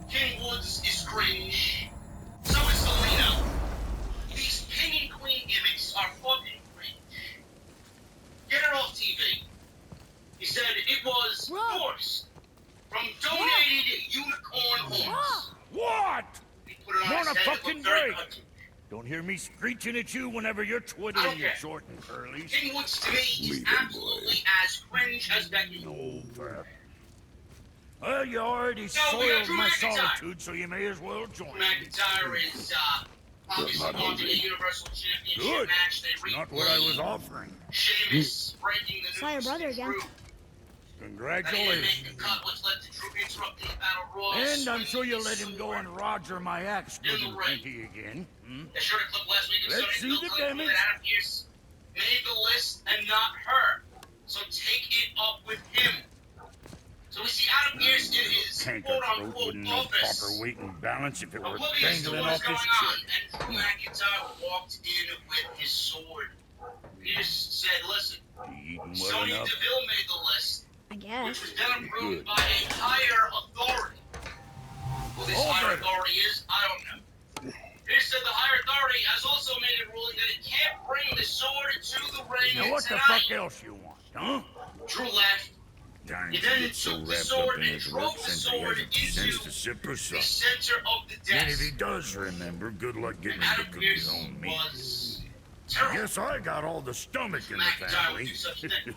King Woods is cringe. So is Selena. These king and queen gimmicks are fucking cringe. Get her off TV. He said it was forced from donated unicorn horns. What? He put it on Want his a head. It fucking looked very break? cartoonish. Don't hear me screeching at you whenever you're I twiddling don't your care. short and curlies. King Woods to me is Leave him, absolutely as cringe as Becky. No, Pep. Well, you already No, we got soiled Drew my McIntyre. solitude, so you may as well join me. McIntyre is obviously Not wanting a hungry. Universal Championship Good. match. They Not what I was offering. Sheamus breaking the Saw your news brother to again. Drew. That he didn't make Congratulations. the cut, which led to Drew interrupting the Battle Royal. And I'm swinging sure you'll his let him go sword. and Roger my axe In the getting ring. plenty again. Hmm? They showed a clip last week of Let's Sonya see the Deville damage. that Adam Pearce made the list and not her. So take it up with him. So we see Adam Pearce in his Tanker throat quote-unquote wouldn't know office. proper weight and balance if it were Oblivious to dangling what is off going his on, chin. and Drew McIntyre walked in with his sword. Pearce said, listen, You eating well Sonya enough? Deville made the list, I which guess. was then approved Good. by a higher authority. Who this Oh, higher good. authority is, I don't know. Pierce said the higher authority has also made a ruling that it can't bring the sword to the ring Now what the tonight. fuck else you want, huh? Drew left. Darn, He he then gets so took the wrapped sword up in and his drove work the since he sword hasn't sense into to sip or the something. center of the And if desk. he does remember, good luck getting And him to Adam cook his Pearce own meat. was terrible. Guess I got all the stomach in the McIntyre would family. do such a thing.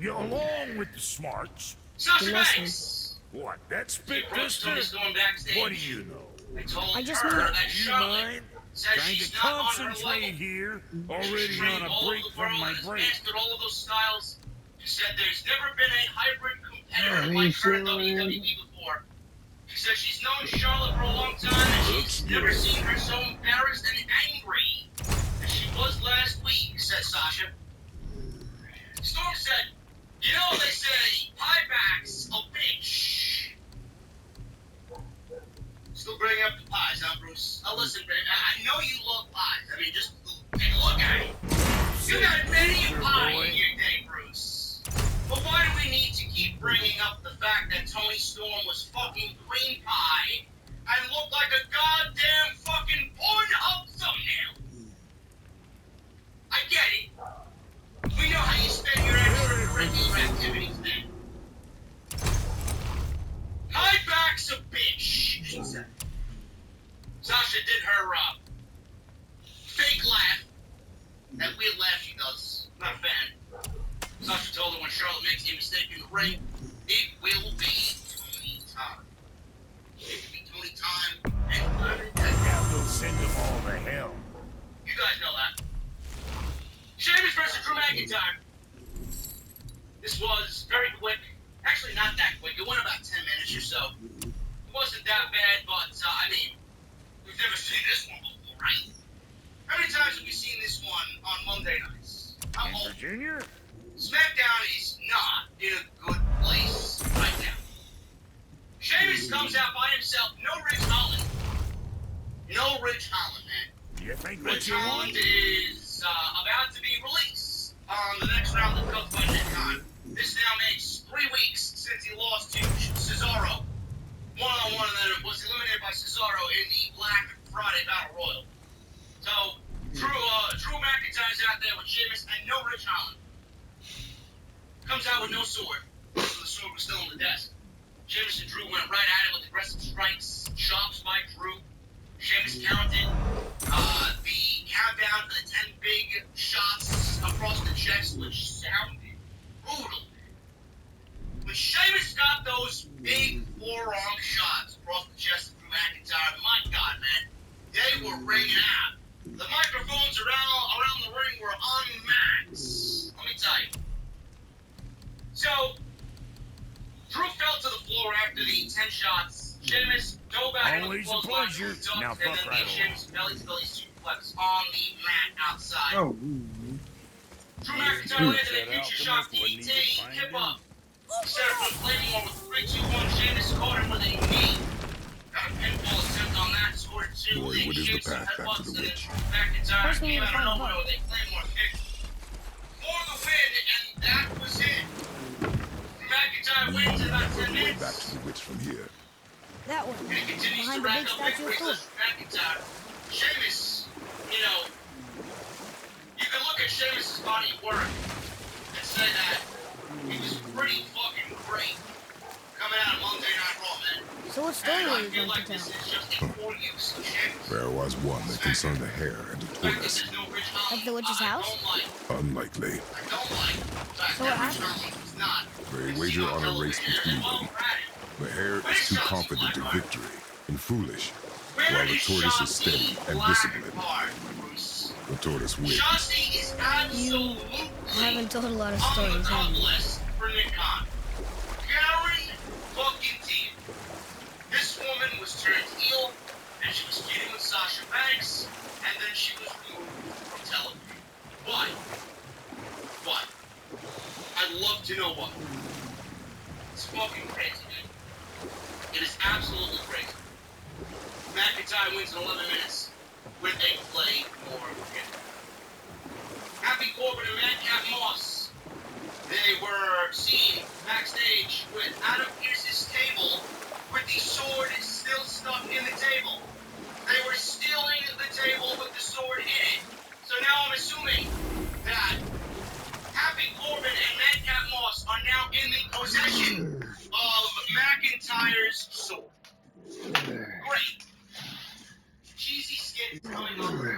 Yeah, along with the smarts. Sasha Listen. Banks. What, that She spit approached twister? Tony Storm backstage. What do you know? I told I just her knew it. that You Charlotte mind? says Trying she's to not on her concentrate level. here, She's already trained on all a break over the from world my and has break. mastered all of those styles. She said there's never been a hybrid competitor Oh, like her in sure. WWE before. She said she's known Charlotte for a long time and she's Looks never good. seen her so embarrassed and angry as she was last week, said Sasha. Storm said, you know they say pieback's a bitch. Still bringing up the pies, huh, Bruce? Now listen, baby, I know you love pies. I mean, just take a look at it. You got many a pie in your day, Bruce. But why do we need to keep bringing up the fact that Tony Storm was fucking cream pie and looked like a goddamn fucking Pornhub thumbnail? I get it. We know how you spend your extracurricular activities, man. My back's a bitch, she said. Sasha did her fake laugh. That weird laugh she does. Not a fan. Sasha told her when Charlotte makes a mistake in the ring, it will be Tony time. It will be Tony time, and That will send them all to hell. you guys know that. Sheamus versus Drew McIntyre. This was very quick. Actually, not that quick. It went about 10 minutes or so. It wasn't that bad, but, I mean, we've never seen this one before, right? How many times have we seen this one on Monday nights? How In old? Virginia? SmackDown is not in a good place right now. Sheamus comes out by himself. No Ridge Holland. No Ridge Holland, man. You think what Ridge you Holland want? is about to be released on the next round of Cup by Time. This now makes 3 weeks since he lost to Cesaro one-on-one, and then was eliminated by Cesaro in the Black Friday Battle Royal. So Drew McIntyre's out there with Sheamus and no Ridge Holland. Comes out with no sword. So the sword was still on the desk. Sheamus and Drew went right at it with aggressive strikes, chops by Drew. Sheamus counted the countdown for the 10 big shots across the chest, which sounded brutal. When Sheamus got those big forearm shots across the chest of Drew McIntyre, my God, man, they were ringing out. The microphones around the ring were on max. Let me tell you. So, Drew fell to the floor after the 10 shots. Sheamus dove back Always a into the clothesline, pleasure. ducked, Now and fuck then right the Sheamus belly-to-belly suplex on the mat outside. Oh. Drew McIntyre landed a future shot DDT, hip up. Set up a Claymore with 3, 2, 1. Sheamus caught him with a knee. Got a pinfall attempt on that, scored 2. Boy, Then what is the Sheamus path back to headbutts, the and then witch? McIntyre First came one out to of find nowhere out. with a Claymore kick for the win, and that was it. McIntyre wins in about 10 Work your way back minutes. to the witch from here. That one. And he continues Behind to the rack big up statue of victories Thor. as McIntyre. Sheamus, you know, you can look at Sheamus' body of work and say that he was pretty fucking great coming out of Monday Night Raw, man. So what story And were I you feel going like to this tell? is just a poor use of Sheamus. There was one that concerned a hair and a The fact that tortoise. there's no originality, Like the witch's I house? don't like. Unlikely. I don't like the fact So that what Rich happened? Herman was not. They It's wager seen on a race television. between Well, them. granted, The hare is too confident in victory and foolish, where while the is tortoise is Shotzi steady and disciplined. Blackheart, Bruce? The tortoise wins. Shotzi is absolutely Haven't told a lot of on the stories, have cut you? list for Nick Khan. Karen fucking T. This woman was turned heel, and she was feuding with Sasha Banks, and then she was removed from television. Why? Why? I'd love to know why. It's fucking crazy, man. It is absolutely crazy. McIntyre wins in 11 minutes with a play more win. Happy Corbin and Madcap Moss. They were seen backstage with Adam Pearce's table with the sword still stuck in the table. They were stealing the table with the sword in it. So now I'm assuming that Happy Corbin and Madcap Moss are now in the possession of McIntyre's sword. Great. Cheesy skit coming up.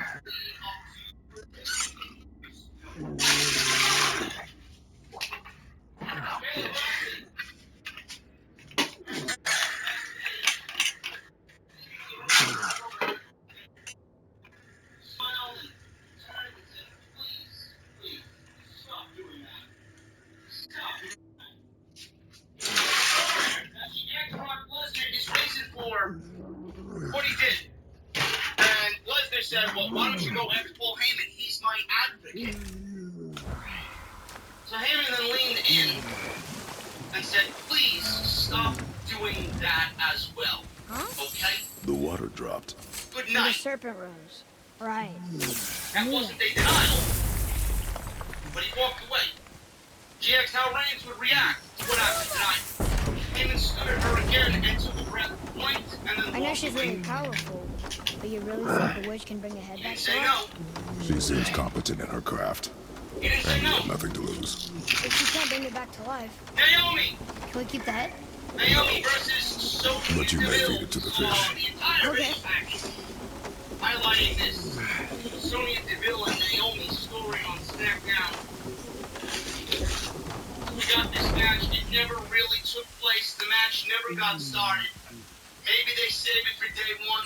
What he did. And Lesnar said, well, why don't you go after Paul Heyman? He's my advocate. So Heyman then leaned in and said, please stop doing that as well. Huh? Okay? The water dropped. Good And the night. serpent rose. Right. That wasn't a denial, but he walked away. GX, how Reigns would react to what happened tonight. Heyman stood at her again and took a breath, blinked, and then I know walked she's away. really powerful, but you really think the witch can bring a head He back didn't to say life? no. She seems competent in her craft, He didn't say and no. had nothing to lose. If she can't bring it back to life, Naomi! can we keep the head? Naomi versus Sophie But you may Deville. feed it to the fish. The entire Okay. video package highlighting this Sonya Deville and Naomi story on SmackDown. We got this match. It never really took place. The match never got started. Maybe they saved it for day one.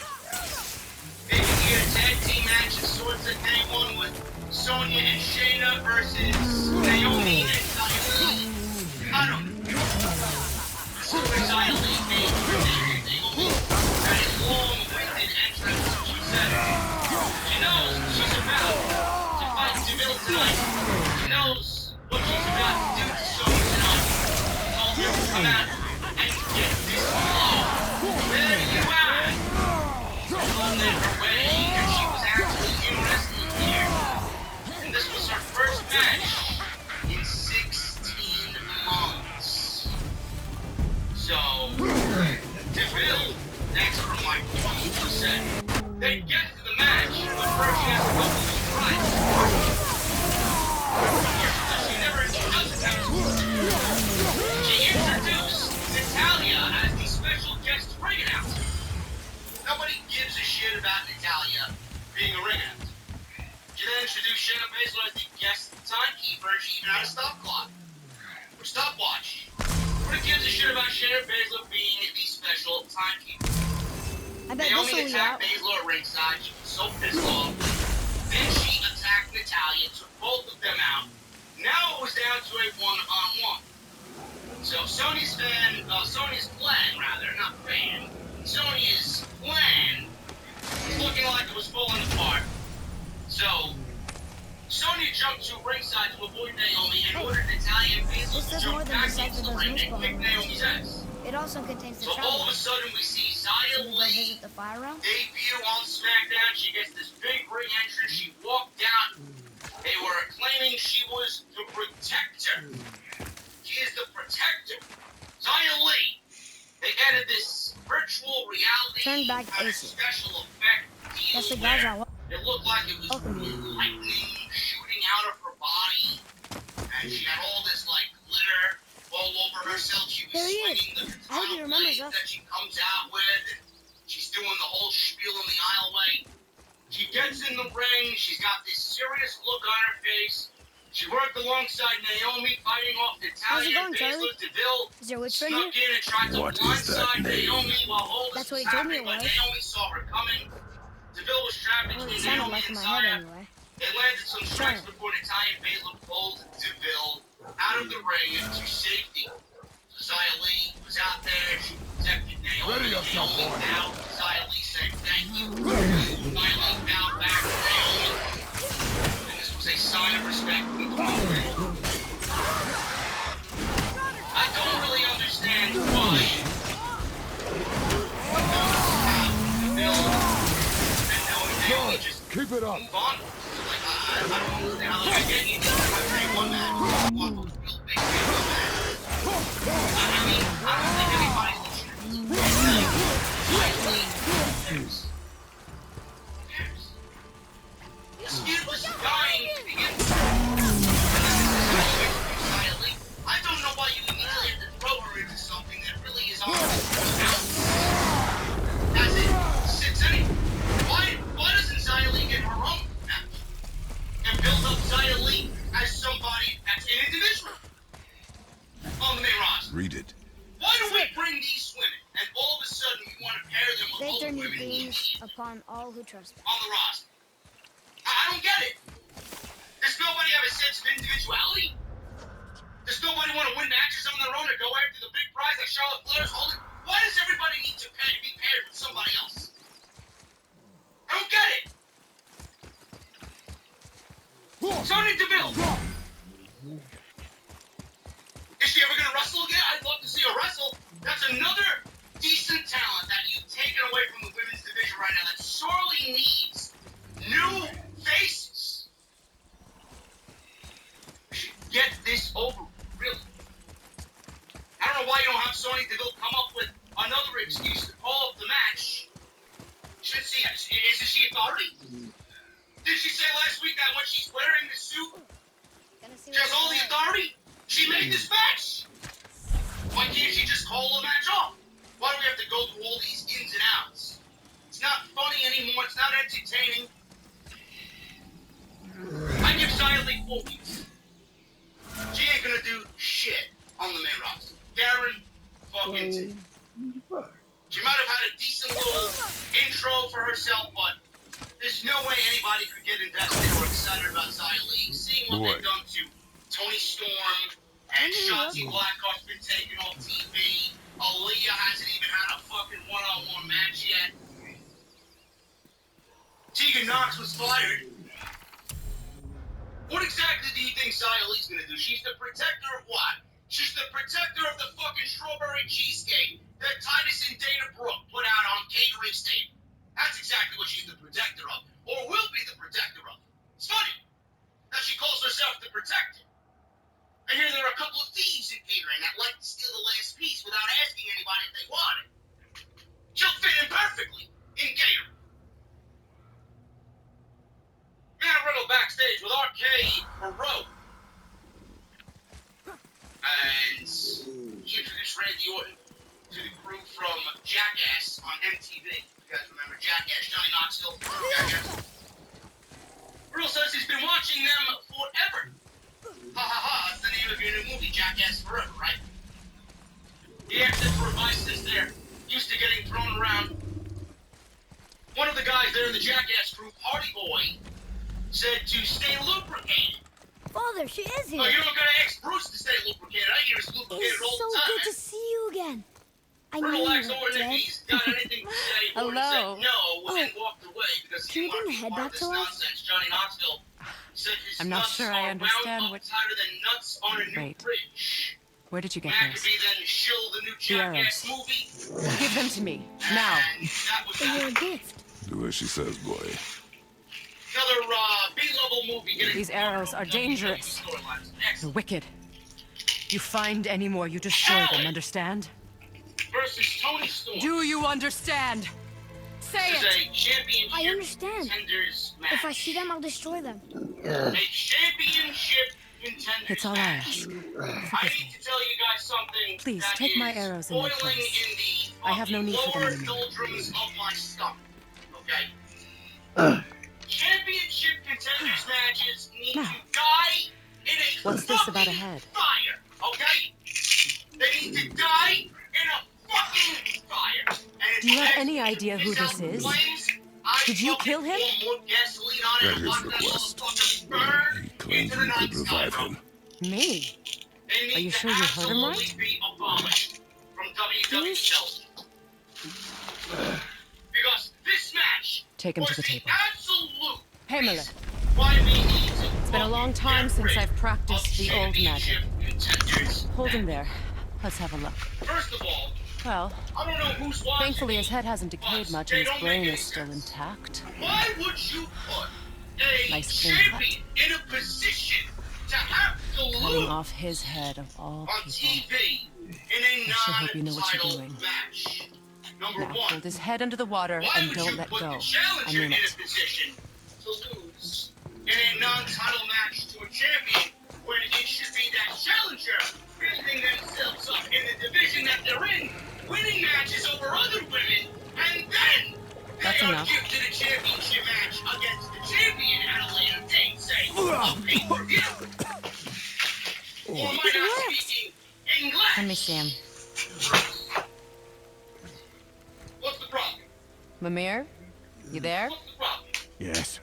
Maybe we get a tag team match of sorts at day one with Sonya and Shayna versus Naomi and Naomi. I don't know. Super silently made Naomi had a long-winded entrance. She said she knows what she's about to fight Deville tonight. She knows what she's about to do to Sonya tonight. Told her to come out and get this blow. There you are. She pulled in her wedding and she was actually in wrestling here. And this was her first match in 16 months. So, Deville, thanks for my 20%. They get to the match, but first she has to go through the prize. She never doesn't have to. She introduced Natalya as the special guest ring announcer. Nobody gives a shit about Natalya being a ring announcer. She then introduced Shayna Baszler as the guest timekeeper, and she even had a stop clock. Or stopwatch. Nobody gives a shit about Shayna Baszler being the special timekeeper. I bet this will Naomi lead attacked out. Baszler at ringside. She was so pissed off. Then she attacked Natalya, took both of them out. Now it was down to a one-on-one. So Sonya's plan, Sonya's plan was looking like it was falling apart. So Sonya jumped to ringside to avoid Naomi and ordered Natalya and Baszler This to does more jump than back just like into the the ring Moose and kick Ball. Naomi's ass. It also contains the So all of a travel. sudden we see So Xia we go Li visit the fire realm? debut on SmackDown. She gets this big ring entrance. She walked out. They were claiming she was the protector. She is the protector. Xia Li. They added this virtual reality Turn back had a AC. special effect deal That's the guys where I want. it looked like it was Welcome you. lightning shooting out of her body, and she had all this like glitter all over herself. She was There he is. swinging the I hope he katana remembers blade us. that she comes out with, and she's doing the whole spiel in the aisleway. She gets in the ring. She's got this serious look on her face. She worked alongside Naomi, fighting off the How's it Italian going, Charlie? Baszler DeVille. Is there a witch right Snuck here? in and tried to What is that blindside name? Naomi while all this That's what was he told me happening, it but was. Naomi saw her coming. DeVille was trapped Well, it between sounded Naomi like in and my head Zaya. anyway. They landed some strikes Sure. before the Italian Baszler pulled DeVille out of the ring to safety. Zaya Lee was out there. She protected Naomi. Ready yourself, Naomi boy. bowed. Zaya Lee said thank you. Finally bowed back to Naomi. And this was a sign of respect. I don't really understand why. Bill and Naomi just Keep it up. move on. Like, I don't understand how they're getting you. I one match. One real big match. I mean, I don't think anybody's listening. Who cares? This kid was dying to begin with. I don't know why you immediately have to throw her into something that really is on as it sits anyway. Why doesn't Xia Li get her own match and build up Xia Li as somebody that's an individual on the main roster? Read it. Why do we bring these women and all of a sudden we want to pair them with They all the turn your women we beams need upon all who trust them. on the roster? I don't get it. Does nobody have a sense of individuality? Does nobody want to win matches on their own or go after the big prize like Charlotte Flair's holding? Why does everybody need to be paired with somebody else? I don't get it. Sonya Deville. Is she ever going to wrestle again? I'd love to see her wrestle. That's another decent talent that you've taken away from the women's division right now that sorely needs new faces. We should get this over, really. I don't know why you don't have Sonya Deville come up with another excuse to call up the match. Isn't she authority? Did she say last week that when she's wearing the suit, Gonna see she has what all the they say. authority? She made this match. Why can't she just call the match off? Why do we have to go through all these ins and outs? It's not funny anymore. It's not entertaining. I give Xia Li 4 weeks. She ain't gonna do shit on the main roster. Guaranteed. She might have had a decent little intro for herself, but there's no way anybody could get invested or excited about Xia Li. Seeing what Boy. they've done to Tony Storm and Shotzi Blackheart's been taken off TV. Aaliyah hasn't even had a fucking one-on-one match yet. Tegan Knox was fired. What exactly do you think Xia Li's gonna do? She's the protector of what? She's the protector of the fucking strawberry cheesecake that Titus and Dana Brooke put out on Catering State. That's exactly what she's the protector of, or will be the protector of. It's funny that she calls herself the protector. I hear there are a couple of thieves in catering that like to steal the last piece without asking anybody if they want it. She'll fit in perfectly in catering. Matt Riddle backstage with RK Bro. And he introduced Randy Orton to the crew from Jackass on MTV. You guys remember Jackass, Johnny Knoxville, Jackass. Riddle says he's been watching them forever. Ha ha ha, that's the name of your new movie, Jackass Forever, right? He asked him for advice since they're used to getting thrown around. One of the guys there in the Jackass group, Hardy Boy, said to stay lubricated. Father, she is here. Oh, you don't gotta ask Bruce to stay lubricated. I hear he's lubricated It's all so the time. good to see you again. I knew Riddle you asked were Orton if dead. he's got anything to say. Orton said Hello. no and walked away because Can he you wanted bring to the be head part of back this to life? nonsense. Johnny Knoxville said his I'm not nuts sure I are wound understand up what- tighter than nuts on a new Wait. bridge. Where did you get those? McAfee then shilled the new Jackass arrows. movie. Give them to me, now. And that was They're a that. gift. Do as she says, boy. Another B-level movie getting These arrows are dangerous. storylines. You're Excellent. wicked. You find any more, you destroy them, understand? versus Tony Storm. Do you understand? Say This is it! a championship I understand. contenders match. If I see them, I'll destroy them. A championship contenders It's all I match. ask. I need to tell you guys something. Please, that take my is arrows in their boiling place. in the I have no need for them lower anymore. doldrums of my stomach. Okay. Championship contenders matches need Now. to die in a What's this about a fucking head? fire. Okay. They need to die in a fucking fire. And if Do you have that any idea who is this out is? flames, I Did you fucking kill him? pour more gasoline on it At and his watch that request. motherfucker burn He claimed into the you could night sky, revive bro. him. Me? They need Are you to sure you heard him right? absolutely be abolished from WWE television. Because this match Take him was to the the table. absolute Pamela, reason why we need to it's been a long fucking time get since rid I've practiced of the old magic. championship contenders. Hold him there. Let's have a look. First of all, Well, I don't know who's watching. thankfully his head hasn't decayed but much they and his don't brain make is any still sense. intact. Why would you put a Nice clean cut. champion in a position to have to Cutting lose off his head of all on people. TV in a sure hope you know what you're non-title doing. match? Number Now, one, hold his head under the water why and would don't you let put go. the I challenger mean in it. a position to lose in a non-title match to a champion when it should be that challenger building themselves up in the division that they're in, winning matches over other women, and then That's they are enough. gifted a championship match against the champion at a later date, say, a pay-per-view. Or am I not speaking English? Let me see him. What's the problem? Mimir? You there? What's the problem? Yes.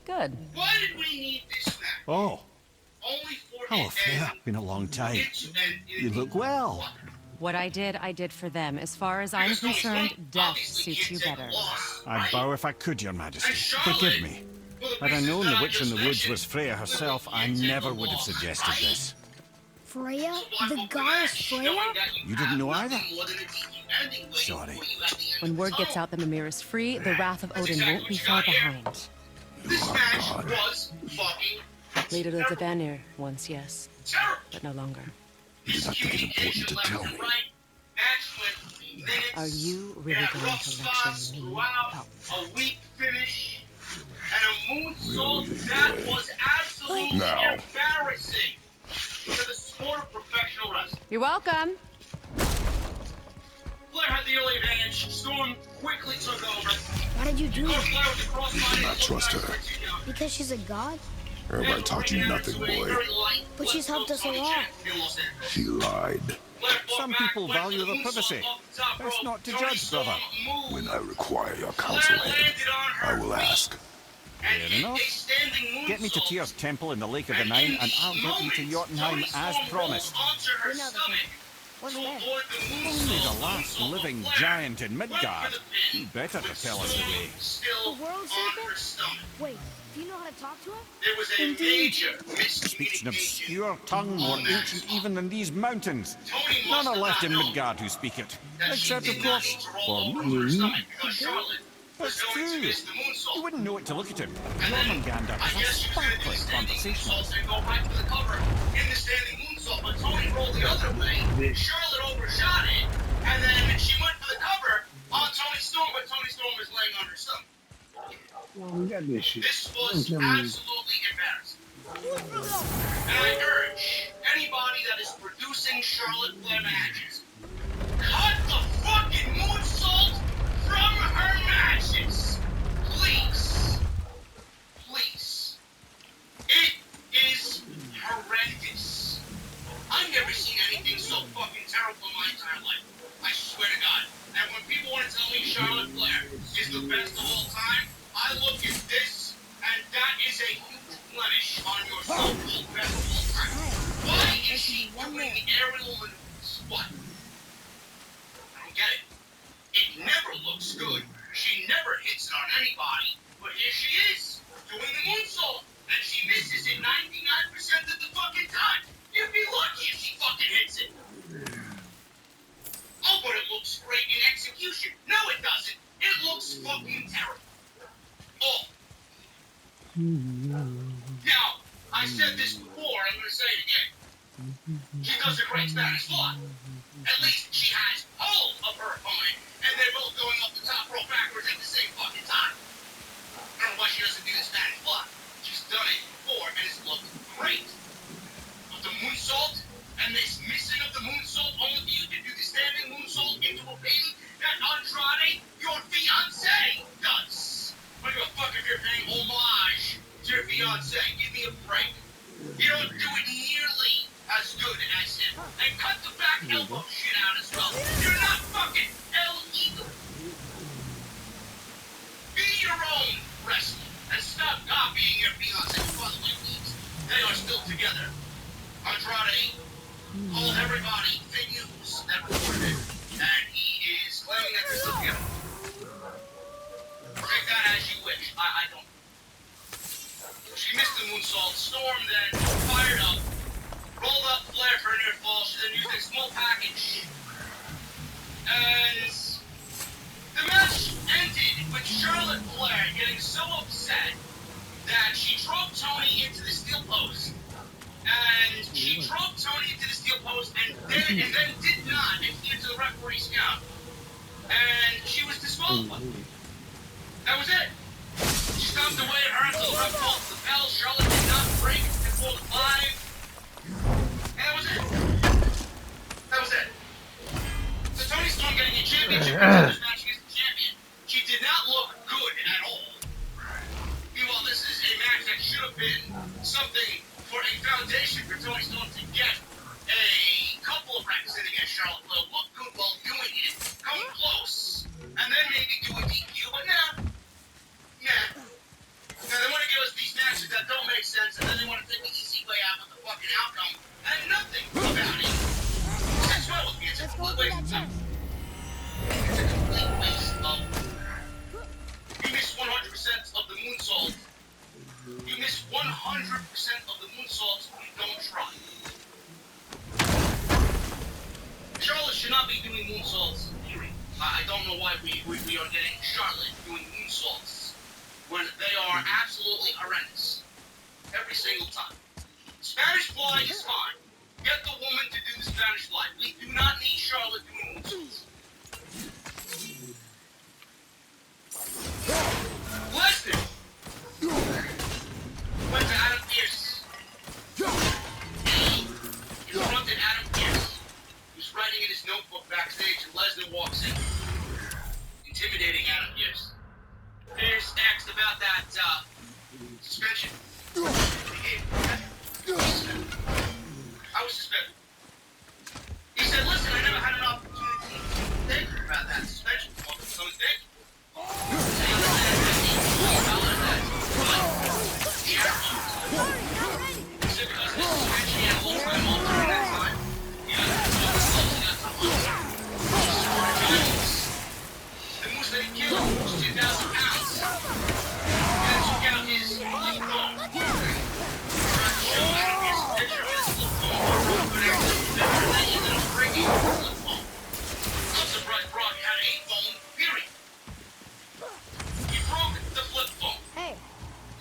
Good. Why did we need this match? Oh, Only for hello, it Freya. and Been a long time. it and You look well. What I did for them. As far as I'm concerned, death suits you better. I'd bow if I could, Your Majesty. Forgive me. Had I known the witch in the woods was Freya herself, I never would have suggested this. Freya? The goddess Freya? You didn't know either? Sorry. When word gets out that Mimir is free, the wrath of Odin won't be far behind. This match was fucking Leader of the Vanir, once yes, terrible. but no longer. You did not think it important to tell me. Are you really going to lecture me? Oh. A weak finish and a moonsault that was absolutely Now. embarrassing to the sport of professional wrestling. You're welcome. Flair had the early advantage. Storm quickly took over. Why did you do Flair it? was across the line. not trust her. Because she's a god? Everybody taught you nothing, boy. But she's helped us a lot. She lied. Some people value their privacy. Best not to judge, brother. When I require your counsel, Ed, I will ask. Fair enough. Get me to Tyr's temple in the Lake of the Nine, and I'll get you to Jotunheim as promised. We know the thing. What's there? Only the last living giant in Midgard. He better to tell us the way. The world serpent? Wait, do you know how to talk to her? There was a major miscommunication. Speaks an obscure tongue more ancient even than these mountains. None are left in Midgard who speak it. Except, of course, for me. That's true. You wouldn't know it to look at him. Jormungandr is a sparkling conversationalist. And go right for the cover in the standing moonsault, but Tony rolled the other way. Charlotte overshot it, and then she went for the cover on Tony Storm, but Tony Storm was laying on her stomach. Well, we got this shit. This was absolutely embarrassing. And I urge anybody that is producing Charlotte Flair matches, cut the fucking moonsault from her matches. Please. Please. It is horrendous. I've never seen anything so fucking terrible in my entire life. I swear to God. And when people want to tell me Charlotte Flair is the best of all time, I look at this, and that is a huge blemish on your so-called best of all time. Why is she doing the aerial maneuvers? What? I don't get it. It never looks good. She never hits it on anybody, but here she is, doing the moonsault, and she misses it 99% of the fucking time. You'd be lucky if she fucking hits it. Oh, but it looks great in execution. No, it doesn't. It looks fucking terrible. Oh. Now, I said this before, I'm going to say it again. She does a great Spanish fly. At least she has hold of her opponent, and they're both going up the top rope backwards at the same fucking time. I don't know why she doesn't do the Spanish fly. She's done it before, and it's looked great. But the moonsault, and this missing of the moonsault, only for you to do the standing moonsault into a pin that Andrade, your fiancé, does. I don't give a fuck if you're paying homage to your fiancé. Give me a break. You don't do it nearly as good as him. And cut the back elbow shit out as well. You're not fucking El Eagle. Be your own wrestler and stop copying your fiancé. By the way, please, they are still together. Andrade told everybody fake news that reported it, and he is claiming that they're still together. Take that as you wish. I don't. She missed the moonsault. Storm then fired up, rolled up Flair for a near fall. She then used a small package. And the match ended with Charlotte Flair getting so upset that she drove Tony into the steel post. And she drove Tony into the steel post and then did not adhere to the referee's count. And she was disqualified. That was it. She stomped away at her until the ref called the bell. Charlotte did not break before the 5. And that was it. That was it. So Toni Storm getting a championship match against the champion. She did not look good at all. Meanwhile, this is a match that should have been something for a foundation for Toni Storm to get a couple of reps in against Charlotte Flair. Look good while doing it. Come close. And then maybe do a DQ. But nah. Now they want to give us these matches that don't make sense, and then they want to take the easy way out with the fucking outcome, and nothing about it. That's well with me. It's a complete waste of time. It's a complete waste of. You miss 100% of the moonsault. You miss 100% of the moonsaults when you don't try. Charlotte should not be doing moonsaults. I don't know why we are getting Charlotte doing moonsaults when they are absolutely horrendous every single time. Spanish fly is fine. Get the woman to do the Spanish fly. We do not need Charlotte doing moonsaults. Lesnar went to Adam Pearce. He confronted Adam Pearce, who's writing in his notebook backstage, and Lesnar walks in, intimidating Adam Pearce. Pearce asked about that suspension. I was suspended. He said, listen, I never had an opportunity to think about that suspension. Want to become a dick?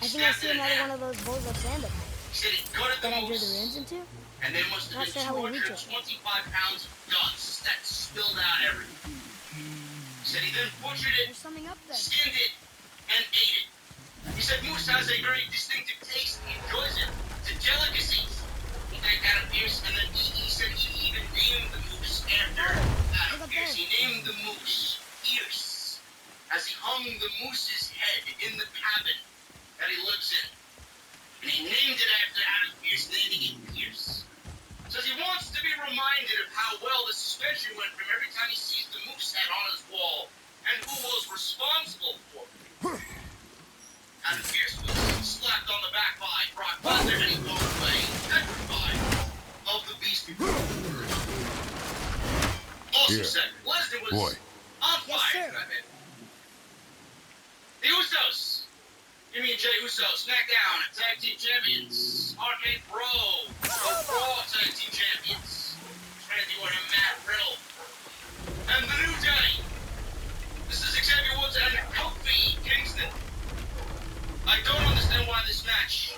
I think I see another one of those bowls of sand up there. That I drew the rims into? And there must have been 225 pounds of guts that spilled out everywhere. He said he then butchered it, skinned it, and ate it. He said moose has a very distinctive taste. He enjoys it. It's a delicacy. He thanked Adam Pearce, and then he said he even named the moose after Adam Pearce. He named the moose Pierce, as he hung the moose's head in the cabin that he lives in. And he named it after Adam Pearce, naming it Pierce. Says he wants to be reminded of how well the suspension went from every time he sees the moose head on his wall, and who was responsible for it. Adam Pearce was slapped on the back by Brock Lesnar, and he walked away petrified of the beast before. Also said, Lesnar was on fire. The Usos. Jimmy and Jey Uso, SmackDown Tag Team Champions. Arcade Pro, Raw Tag Team Champions. Randy Orton and Matt Riddle. And the New Day. This is Xavier Woods and Kofi Kingston. I don't understand why this match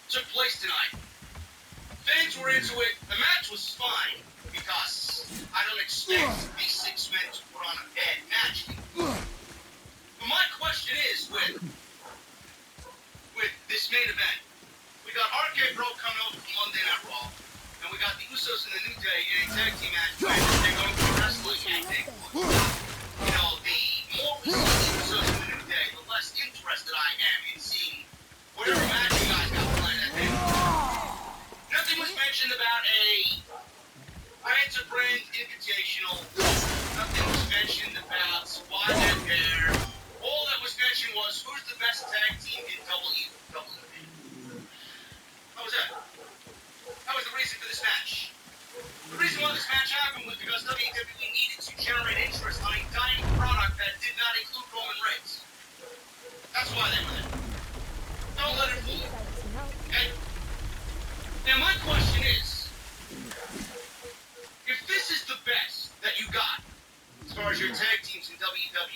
took place tonight. Fans were in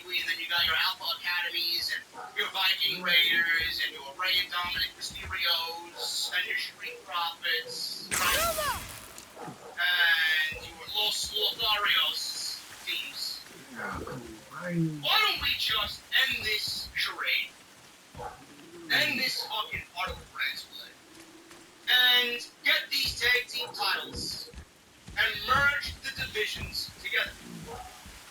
WWE, and then you got your Alpha Academies, and your Viking Raiders, and your Rey and Dominic Mysterios, and your Street Profits, right? And your Los Lotharios teams. Why don't we just end this charade? End this fucking part of the brand split. And get these tag team titles and merge the divisions together.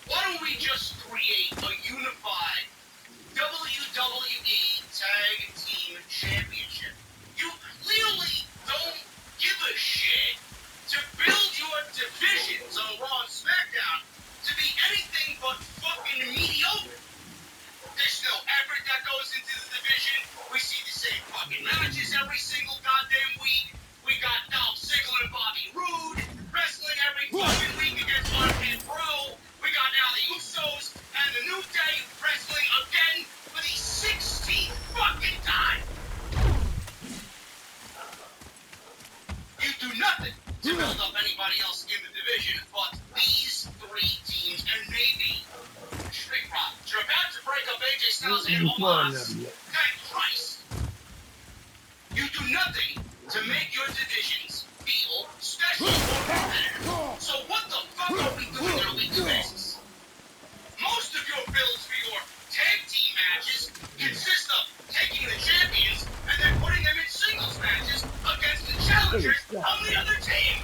Why don't we just create a unified WWE Tag Team Championship? You clearly don't give a shit to build your divisions on Raw and SmackDown to be anything but fucking mediocre. There's no effort that goes into the division. We see the same fucking matches every single goddamn week. We got Dolph Ziggler and Bobby Roode wrestling every fucking week against RK Bro. We got now the Usos and the New Day wrestling again for the 16th fucking time. You do nothing to build up anybody else in the division but these three teams and maybe Street Profits. You're about to break up AJ Styles and Omos. Thank Christ. You do nothing to make your divisions feel special or competitive. So what the fuck are we doing on a weekly basis? Most of your builds for your tag team matches consist of taking the champions and then putting them in singles matches against the challengers on the other team.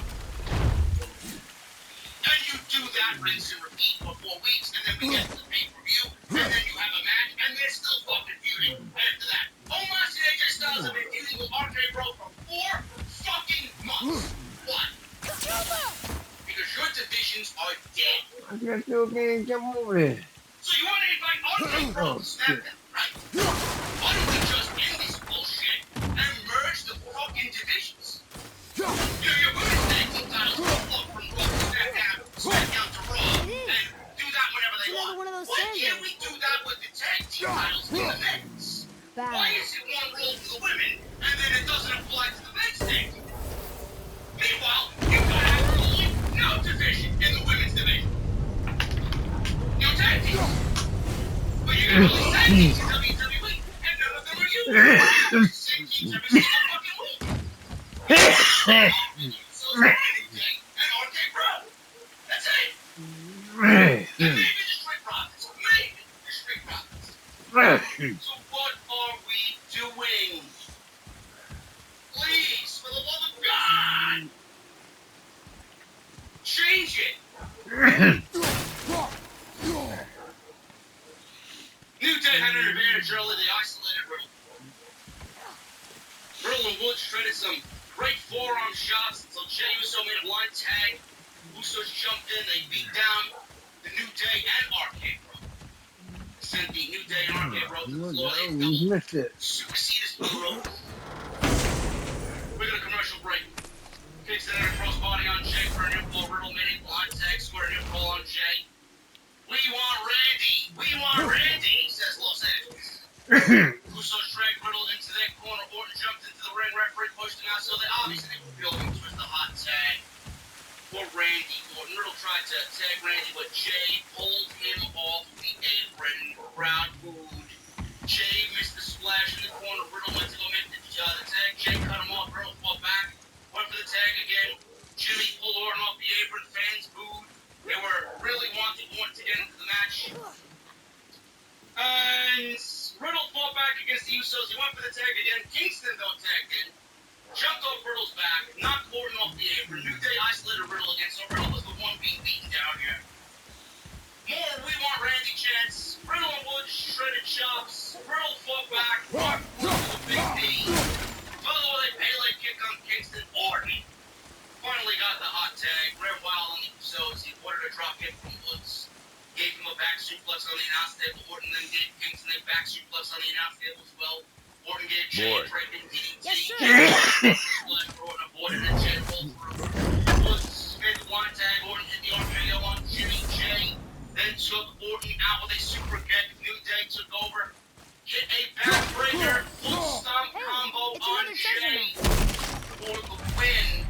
And you do that rinse and repeat for 4 weeks, and then we get to the pay-per-view, and then you have a match, and they're still fucking feuding after that. Omos and AJ Styles have been feuding with RK Bro for 4 fucking months. Why? Because your divisions are dead. I guess you can't get over it. So you want to invite RK Bro to SmackDown, right? Why don't we just end this bullshit and merge the fucking divisions? Your women's tag team titles will flow from Raw to SmackDown to Raw, and do that whenever they want. One of those Why can't we do that with the tag team titles in the men's? Why is it one rule for the women, and then it doesn't apply to the men's tag team? Meanwhile, you've got absolutely no division in the women's division. No tag teams. But you got all these tag teams in WWE, and none of them are you. You're the same teams every single fucking week. So and RK Bro. That's it. And maybe the Street Profits. Maybe the Street Profits. So what are we doing? Please, for the love of God, change it. New Day had an advantage early. They isolated Riddle. Riddle and Woods traded some great forearm shots until Jey Uso made a blind tag. Usos jumped in. They beat down the New Day and RK Bro. Sent the New Day and RK Bro to the floor. They missed it. superseded the rope. We got a commercial break. Kicks it in a crossbody on Jey for an info. Riddle made a blind tag, squared an info on Jey. We want Randy. We want Randy, says Los Angeles. Usos dragged Riddle into their corner. Orton jumped into the ring. Referee pushed him out, so they obviously were building towards the hot tag for Randy Orton. Riddle tried to tag Randy, but Jey pulled him off the apron. Crowd booed. Jey missed the splash in the corner. Riddle went to go make the tag. Jey cut him off. Riddle fought back. Went for the tag again. Jimmy pulled Orton off the apron. Fans booed. They were really wanting Orton to get into the match. And Riddle fought back against the Usos. He went for the tag again. Kingston, though, tagged in. Jumped off Riddle's back. Knocked Orton off the apron. New Day isolated Riddle again, so Riddle was the one being beaten down here. More We Want Randy chants. Riddle and Woods shredded chops. Riddle fought back. Mark Woods with a big knee. Follow a Pele kick on Kingston. Orton finally got the hot tag. Ran wild on the Usos. He ordered a drop kick from Woods. Gave him a back suplex on the announce table. Orton then gave Kingston a back suplex on the announce table as well. Orton gave Jey a draping DDT. Orton avoided it. Jey rolled through. Woods made the blind tag. Orton hit the RKO on Jimmy. Jey then took Orton out with a super kick. New Day took over. Hit a backbreaker. Full stomp combo on Jey for the win.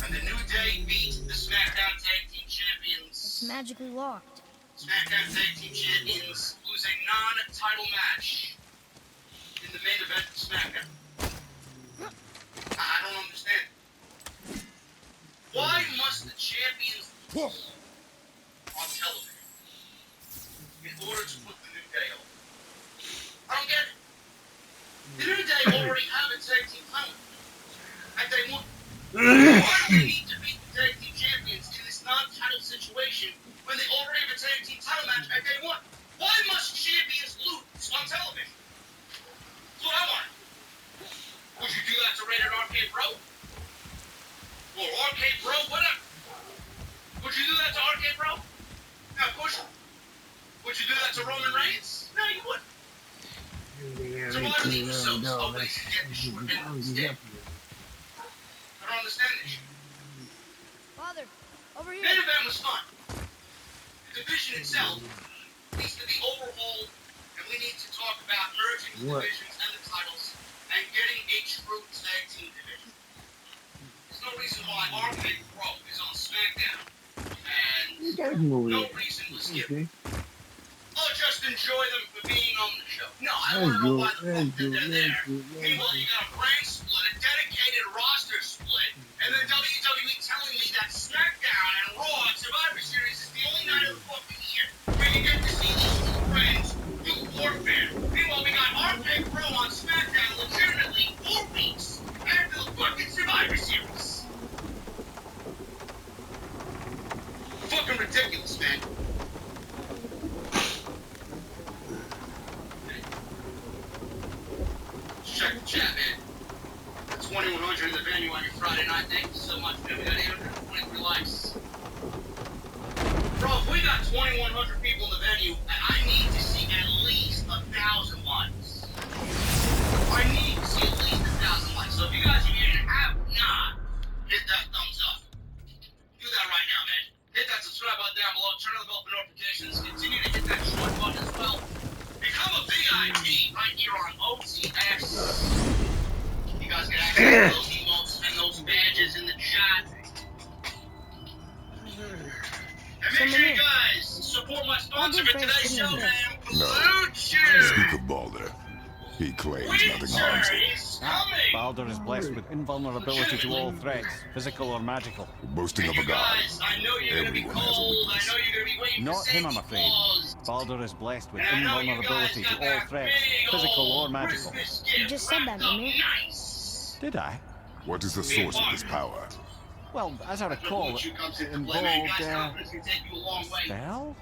And the New Day beat the SmackDown Tag Team Champions. It's magically locked. SmackDown Tag Team Champions lose a non-title match in the main event of SmackDown. I don't understand. Why must the champions lose on television in order to put the New Day over? I don't get it. The New Day already have a tag team title at day one. Why do we need to beat the tag team champions in this non-title situation when they already have a tag team title match at day one? Why must champions lose on television? That's what I want. Would you do that to Rated RK Bro? Or RK Bro, whatever. Would you do that to RK Bro? No, of course not. Would you do that to Roman Reigns? No, you wouldn't. So why do the Usos always get the short end of the stick? I don't understand this shit. Father, over here. Main event was fun. The division itself needs to be overhauled, and we need to talk about merging the divisions and the titles and getting a true tag team division. There's no reason why RK Bro is on SmackDown, and no reason was given. I'll just enjoy them for being on the show. No, I want to know why the fuck they're there. Meanwhile, you got a brand split, a dedicated roster split, and then WWE telling me that SmackDown and Raw and Survivor Series is the only night of the fucking year where you get to see these two friends do warfare. Meanwhile, we got RK Bro on SmackDown legitimately 4 weeks after the fucking Survivor Series. Fucking ridiculous, man. Check the chat, man. 2100 in the venue on your Friday night. Thank you so much, man. We got 823 likes. Bro, if we got 2100 people in the venue, I need to see at least 1,000 likes. I need to see at least 1,000 likes. So if you guys are here and have not hit that thumbs up, do that right now, man. Hit that subscribe button down below. Turn on the bell for notifications. Continue to hit that short button as well. Become a VIP right here on OTX. You guys get access to those emotes and those badges in the chat. And make sure you guys support my sponsor for today's show, man. Blue Chew. Speak of Balder. He claims nothing harms Winter him. is coming. Balder is blessed with invulnerability to all threats, physical or magical. Boasting of You a god. guys, I know you're gonna be Everyone has a cold. I weakness. know you're gonna be waiting Not for him, Santa I'm afraid. Claus. Balder is blessed with And I know you guys invulnerability got to all that threats, big physical or old magical. Christmas gift You just said that, wrapped up didn't you? nice. Did I? What is the source of this power? Well, as I recall, it involved, spell?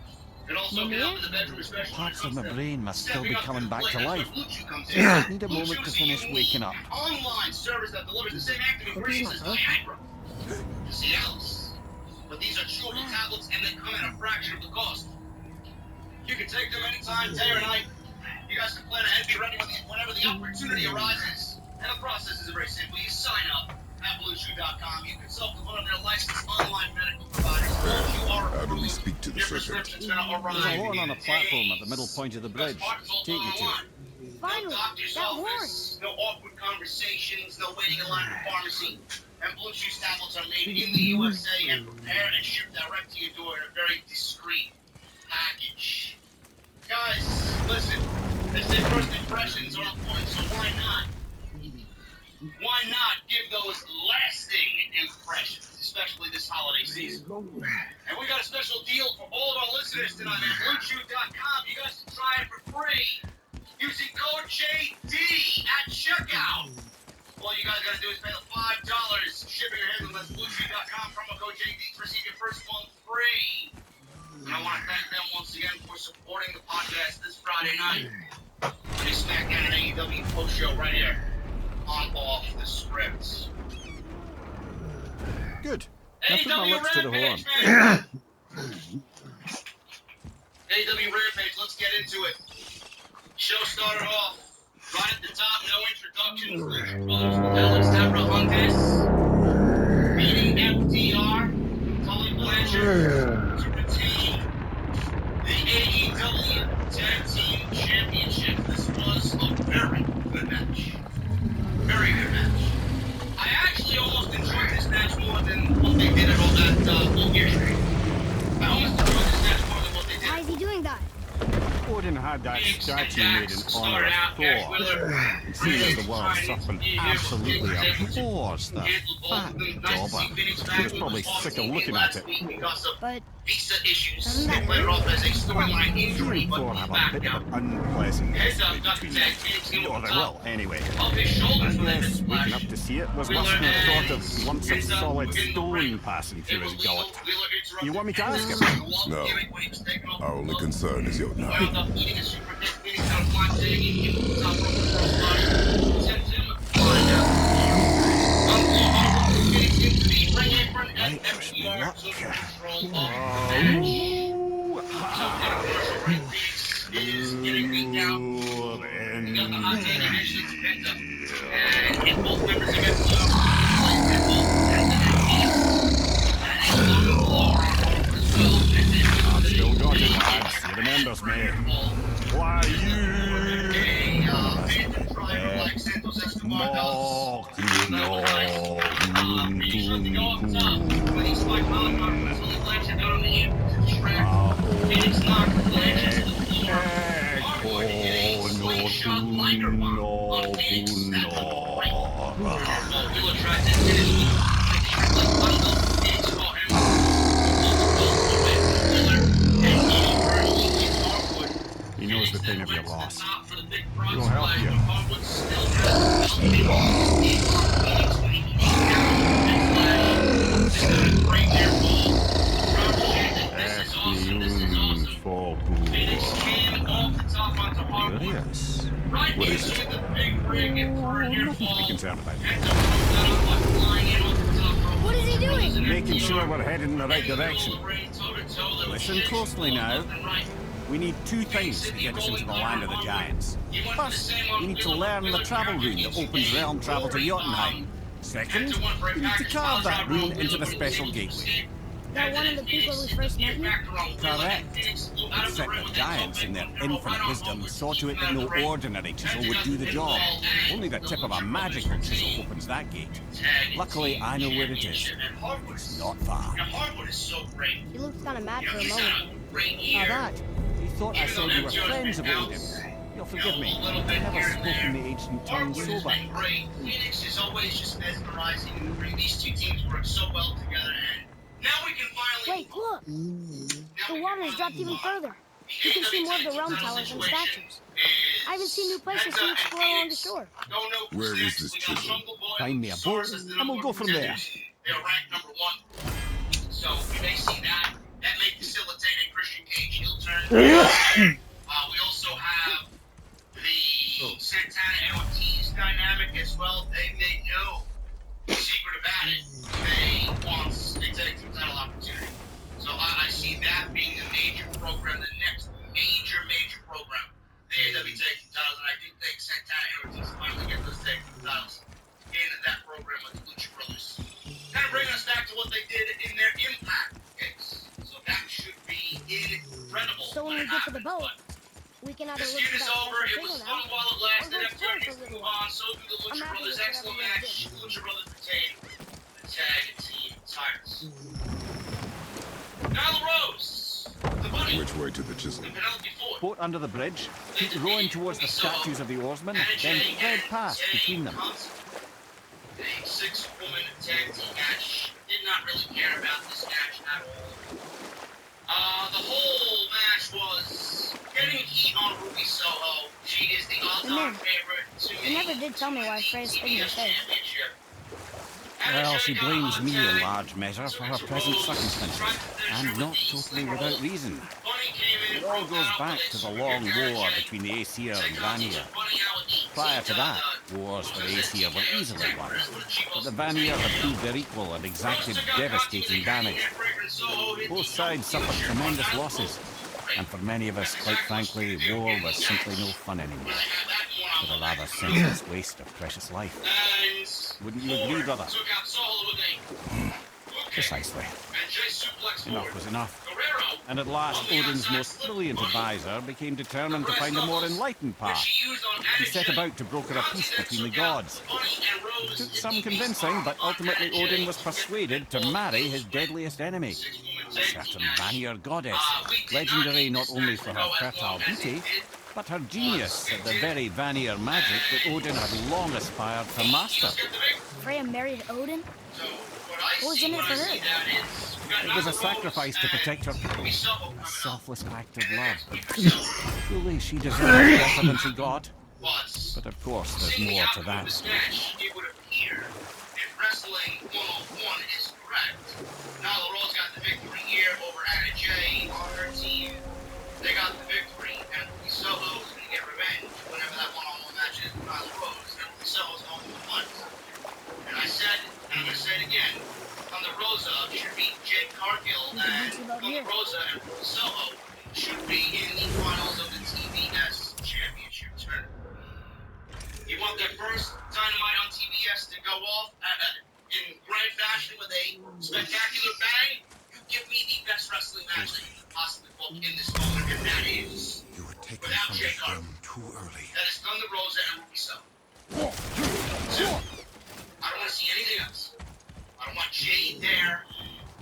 It also can help in the bedroom, especially when it Parts of comes my to brain must still be stepping up coming the back plate. to That's life. where Blue Chew comes in. Just need a Blue moment Chew to is a finish unique waking up. online service that delivers the same active ingredients as Viagra. To Cialis. But these are chewable tablets and they come at a fraction of the cost. You can take them anytime, day or night. You guys can plan ahead, be ready whenever the opportunity arises. And the process is very simple. You sign up at BlueChew.com. You consult with one of their licensed online medical providers. How do we speak to the Your serpent? prescription's gonna arrive There's a horn in on a platform at the middle days. point of the bridge. Take you to it. Finally, No doctor's that horn. office, no awkward conversations, no waiting in line for pharmacy. And Blue Chew tablets are made in the USA and prepared and shipped direct to your door in a very discreet package. Guys, listen, they say first impressions are on point, so why not? Why not give those lasting impressions, especially this holiday season? And we got a special deal for all of our listeners tonight at BlueChew.com. You guys can try it for free using code JD at checkout. All you guys gotta do is pay the $5 shipping or handling. That's BlueChew.com, promo code JD to receive your first month free. And I want to thank them once again for supporting the podcast this Friday night. They SmackDown and AEW post show right here on Off the Script. Good. Now put my lips to the horn. AEW Rampage, let's get into it. Show started off right at the top, no introductions. Alex Huntes beating FTR, Tully Blanchard to retain the AEW Tag Team Championship. This was a very good match. Very good match. I actually almost enjoyed this match more than what they did at all that Full Gear Street. I almost enjoyed this match more than what they did. Why is he Odin had that statue made in honor of Thor, and seeing as the world serpent absolutely abhors the fat dauber, he was probably sick of looking at it. But Visa issues. Doesn't that They played it hurt? off as a storyline He injury, and but Thor he's have a back bit now. of an unpleasant Heads history up, Dr. between Tag them. Phoenix came Oh, over they the will, top anyway. of his shoulders when they Yes, missed waking Flash. up to see it was Wheeler worse than the thought of and lumps of Rizzo solid in the stone ring. passing through It his was gullet. Wheeler interrupted You want me to ask him? No. Our only concern is your knife. Wound up eating a super hit Phoenix out of Black Zag and gave him the top rope with the crossbody. Sent him flying down. Uncle Phoenix into the ring apron and FTR took control of the match. Commercial ring Phoenix is getting beat down. We got the hot tag and actually it's picked up. And hit both members of FTR. Like Pitbull and the and a long blow around over as well. And then I've still got it, lads. He remembers me. Why, you... Phantom driver like Santos Escobar does. Mock no. Pretty sure to go up top when he spiked Malachi until he Blanchard got on the apron to distract. Phoenix knocked Blanchard to the floor. Hardwood hit a slingshot liger bomb on Phoenix. That went right through the ball. Wheeler tried to finish with a triple bundle. Phoenix caught him. And he virtually hit Hardwood. He knows the pain of your loss. We'll help you. For Curious. What is it? Nothing to be concerned about. what is he doing? Making sure we're headed in the right direction. Listen closely now. We need two things to get us into the land of the giants. First, we need to learn the travel rune that opens realm travel to Jotunheim. Second, we need to carve that rune into the special gateway. That one of the people we first met you? Correct. Except the giants, in their infinite wisdom, saw to it that no ordinary chisel would do the job. Only the tip of a magical chisel opens that gate. Luckily, I know where it is. It's not far. He looked kind of mad for a moment. Now that, he thought I said you were friends of Odin. You'll forgive me. I've never spoken the ancient tongue sober. Phoenix is always just mesmerizing. These two teams work so well together, and now we can finally. Wait, look! The water's dropped even further. You can see more of the realm towers and statues. I even see new places to explore along the shore. Where is this chisel? Find me a boat, and we'll go from there. They're ranked number 1. So we may see that. That may facilitate a Christian Cage heel turn. We also have the Santana and Ortiz dynamic as well. They may know the secret about it. They want a tag team title opportunity. So I see that being the major program, the next major program. The AW tag team titles, and I do think Santana and Ortiz finally get those tag team titles in that program with the Lucha Brothers. Kind of bringing us back to what they did in their Impact case. So that should be incredible. So when we get to the boat, we can either This look feud for is that over. It special was signal fun now, while it or lasted. go FTR explore gets for a to little move while. on. So do the I'm Lucha happy Brothers. with Excellent whatever match. they Lucha Brothers retain the tag team titles. Nyla Rose, the Bunny, Which way to the chisel? and Penelope Ford. Boat under the bridge, keep rowing towards the statues of the oarsmen, then thread past between them. The 6-woman tag team match. Did not really care about this match at all. The whole match was getting heat on Ruby Soho. She is the odds-on favorite to They never did tell me why Freya spit in her CBS face. Championship. Well, she blames me in large measure for her present circumstances, and not totally without reason. It all goes back to the long war between the Aesir and Vanir. Prior to that, wars for the Aesir were easily won, but the Vanir had proved their equal and exacted devastating damage. Both sides suffered tremendous losses, and for many of us, quite frankly, war was simply no fun anymore, but a rather senseless waste of precious life. Wouldn't you agree, brother? Precisely. Enough was enough. And at last, Odin's most brilliant advisor became determined to find a more enlightened path. He set about to broker a peace between the gods. It took some convincing, but ultimately Odin was persuaded to marry his deadliest enemy. A certain Vanir goddess, legendary not only for her fertile beauty, but her genius at the very Vanir magic that Odin had long aspired to master. Freya married Odin? What was in it for her? It was a sacrifice to protect her people, a selfless act of love. Truly, she deserved better than she got. But of course, there's more to that story. It would appear if Wrestling 101 is correct, Nyla Rose got the victory here over Anna Jay on her team. They got the victory, and Ruby Soho's gonna get revenge whenever that one-on-one match is with Nyla Rose, and Ruby Soho's going to win. And I said, and I'm gonna say it again, Thunder Rosa should beat Jade Cargill, and Thunder Rosa and Ruby Soho should be in the finals of the TBS Championship tournament. You want their first Dynamite on TBS to go off in grand fashion with a spectacular bang? You give me the best wrestling match that you could possibly book in this moment, and that is, You were taken without from Jade the Cargill, throne too early. that is Thunder Rosa and Ruby Soho. So, I don't want to see anything else. I don't want Jade there.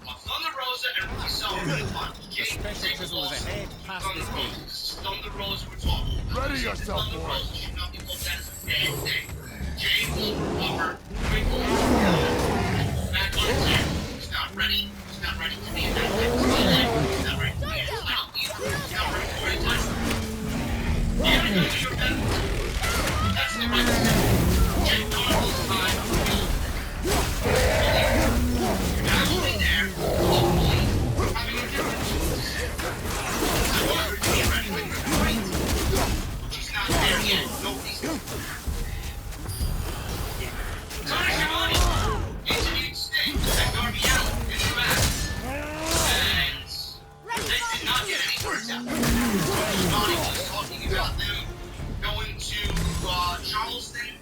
I want Thunder Rosa and Ruby Soho to punch. Jade special chisel is ahead past Thunder this Rosa. game. This is Thunder Rosa we're talking about. Ready yourself, Thunder boy. Rosa should not be looked at as a bad thing. Jade will recover, twinkle, back on his head. He's not ready. He's not ready to be in that type of spotlight. He's not ready to be in the top leader. He's not ready for any time. You gotta go to your best. That's the right step. Jade Cargill's time. You're not only there, hopefully, having a different choice. I want her to be ready with her fight. She's not there yet. Nobody's there. Tony Schiavone interviewed Sting and Darby Allin in the back. And they did not get any words out. Schiavone was talking about them going to Charleston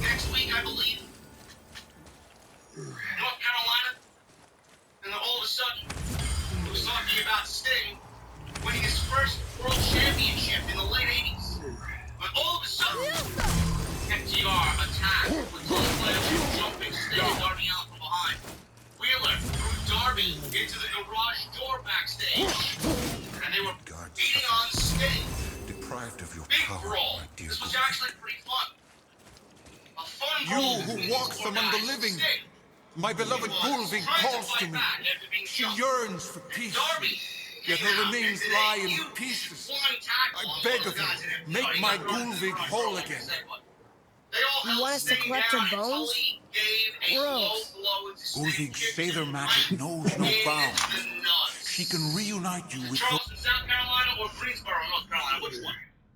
next week, I believe. North Carolina. And then all of a sudden, he was talking about Sting winning his first world championship in the late 80s. But all of a sudden, FTR attacked with both players jumping Sting and Darby Allin from behind. Wheeler threw Darby into the garage door backstage. And they were beating on Sting. Deprived of your Big power, brawl. my dear This was boy. actually pretty fun. A fun You brawl who between walks these four among the guys. living, Sting my beloved was Gulvig trying calls fight to me. back after being She shot. yearns for peace, Darby yet came her out remains and did a lie in huge pieces. flying tackle I on beg one of the guys you, in FTR. make He my got thrown into the Gulvig front whole row, like I again. said, but they all You held want us to Sting collect down her bones? until he gave a Gross. low blow into Sting, Gulvig's kicked feather him magic right knows no in bounds. the nuts. She can reunite you with Charleston, South Carolina, or Greensboro, North Carolina? Which one?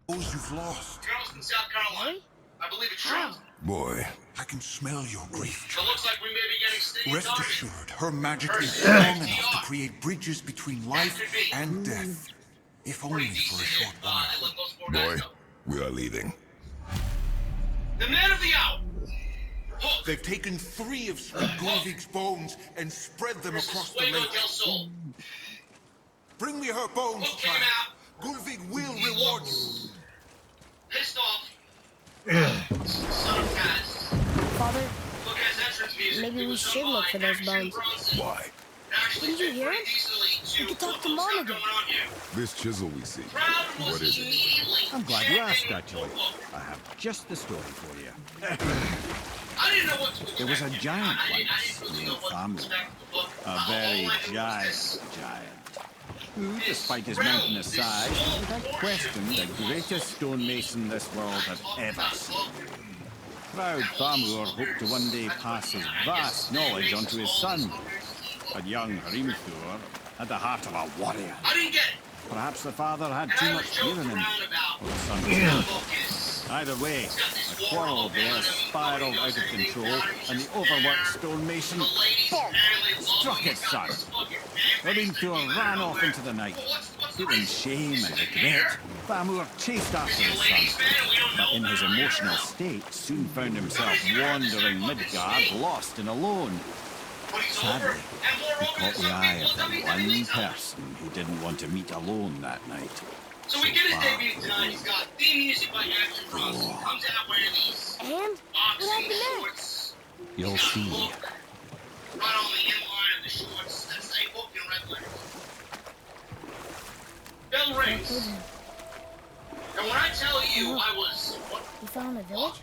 those you've lost. Charleston, South Carolina. Really? I believe it's Charleston. Boy, I can smell your grief. So it looks like we may be getting Sting and Rest Darby. assured, her magic Her is strength, strong enough TR. to create bridges between life and death, if only Pretty for a decent short hit. while. They let those four guys boy, go. we are leaving. The man of the hour. Hook They've taken 3 of Sweet Gulvig's bones and spread them versus across the Fuego lake. del Sol. Bring me her bones, Hook came child. out. Gulvig will He reward you. looks pissed off. Son of Taz. Father, Look at his entrance music. Maybe It we was should done look by for those Action bones. Bronson. Why? Actually Didn't you fit hear pretty him? decently to We could talk to what's Mom got again. going on here. This chisel we see. Crowd was What is it? immediately I'm glad you asked, chanting, actually. "Hook." I have just the story for you. I didn't know what to expect. There was a giant I didn't once really named know what to Thamur, expect. Look, a all very I knew was giant this. giant, who, despite his mountainous size, was without question the greatest stonemason this world had ever seen. Proud Thamur hoped to one day pass his vast knowledge onto his son, but young Hrimthur had the heart of a warrior. I didn't get it. Perhaps the father had And too I much was fear joking in him, around about or the son was the not. book is Either way, a quarrel there spiraled out of control, and the overworked stonemason the ladies bonk, apparently love struck when his you got son. this fucking fan-based Hrimthur thing ran out off there. into the night. Well, what's the Feeling reason? shame Is and it regret, care? Thamur chased after Is he a his ladies' son, man and we don't but know in his about it? I emotional don't know. state soon found himself wandering Midgard, lost and alone. When he's Sadly, over, and more he over caught than the some eye people of the in one WWE stuff. person who didn't want to meet alone that night. So we get his debut tonight. He's got theme music by Action Bronson. Comes out wearing these and what boxing happened next? shorts. You'll He's got a see. hook right on the inline of the shorts that say Hook in red letters. rings. And when I tell you I was You found the village?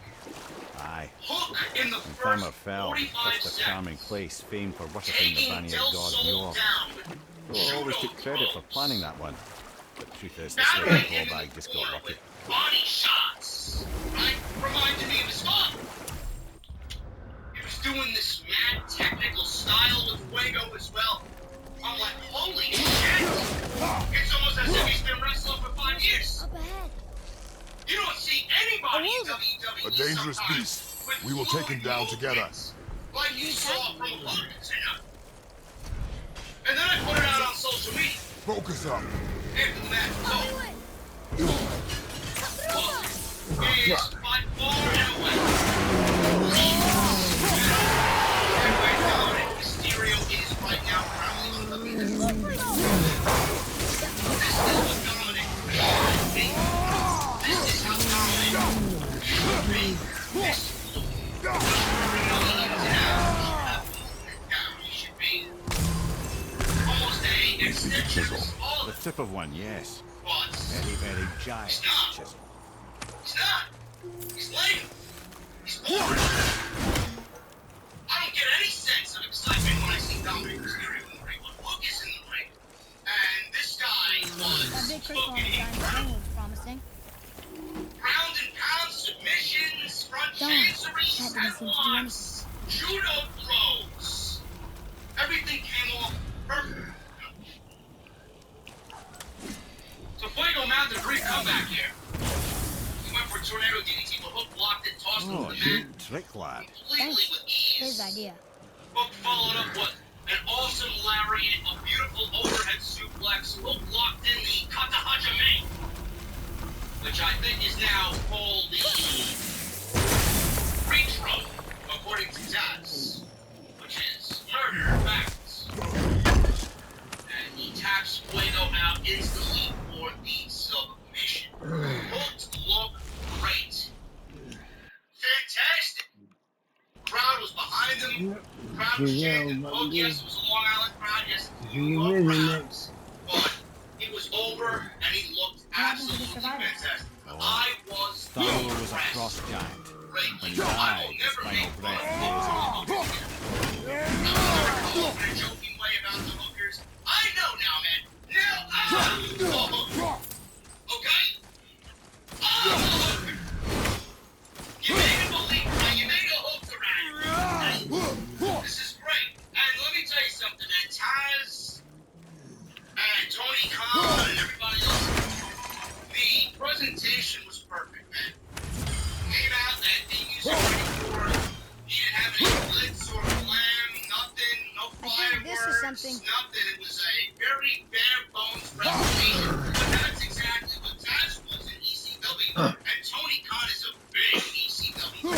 Aye. Hook in the In first Hammerfell, 45 it's a charming seconds, place famed for worshipping the taking banner Del of God Sol York. down with Oh, I always judo took credit for throws, planning that one. But truth is, the battering slave him in bag the just got corner lucky. with body shots. Right? Reminded me of his father. He was doing this mad technical style with Fuego as well. I'm like, holy shit! It's almost as if he's been wrestling for 5 years. Up ahead. You don't see anybody in A WWE A dangerous sometimes beast. with We will take him fluid down together. movements, like you saw from Hook tonight. And then I put it out on social media. Focus up. After the match was over. Hook is by far and away. And where Dominic Mysterio is right now currently on WWE. This is what Dominic should be. This is how Dominic should be. This he should be almost a extension of his The father. tip of one, yes. But Very, very giant He's not. chisel. he's not. He's lame. He's boring. I don't get any sense of excitement when I see Dominic Mysterio in the ring. When Hook is in the ring, and this guy That was big crystal on the booking giant ring was promising. ground and pound submissions, front Darn, chanceries, that didn't seem to do headlocks, judo throws. Everything came off perfect. So Fuego mounted a great comeback here. He went for a tornado DDT, but Hook blocked it, tossed him Oh, to the mat neat trick, lad. completely Thanks. with ease. His idea. Hook followed up with an awesome lariat, a beautiful overhead suplex. Hook locked in the Katahajime, which I think is now called the Retro, according to Taz, which is murder facts. And he taps Fuego out instantly for the submission. Hook looked great. Fantastic. Crowd was behind him. Crowd was chanting. Oh, yes, it was a Long Island crowd. Yes, it was a New York crowd. But he was over, and he looked absolutely fantastic. I was Starlo was a impressed. cross giant. When he Greatly. I died, will his never final make breath fun was of the Hookers. I will never come up in a joking way about the Hookers. I know now, man. Now I'm a Hooker. Okay? I'm a Hooker. You made it believe, man. You made a Hooker out of it. This is great. And let me tell you something, man. Taz and Tony Khan and everybody else, the presentation was perfect, man. Came out that thing you saw before. He didn't have any glitz or glam, nothing, no I think fireworks, this is something. nothing. It was a very bare bones presentation. But that's exactly what Taz was in ECW. And Tony Khan is a big ECW.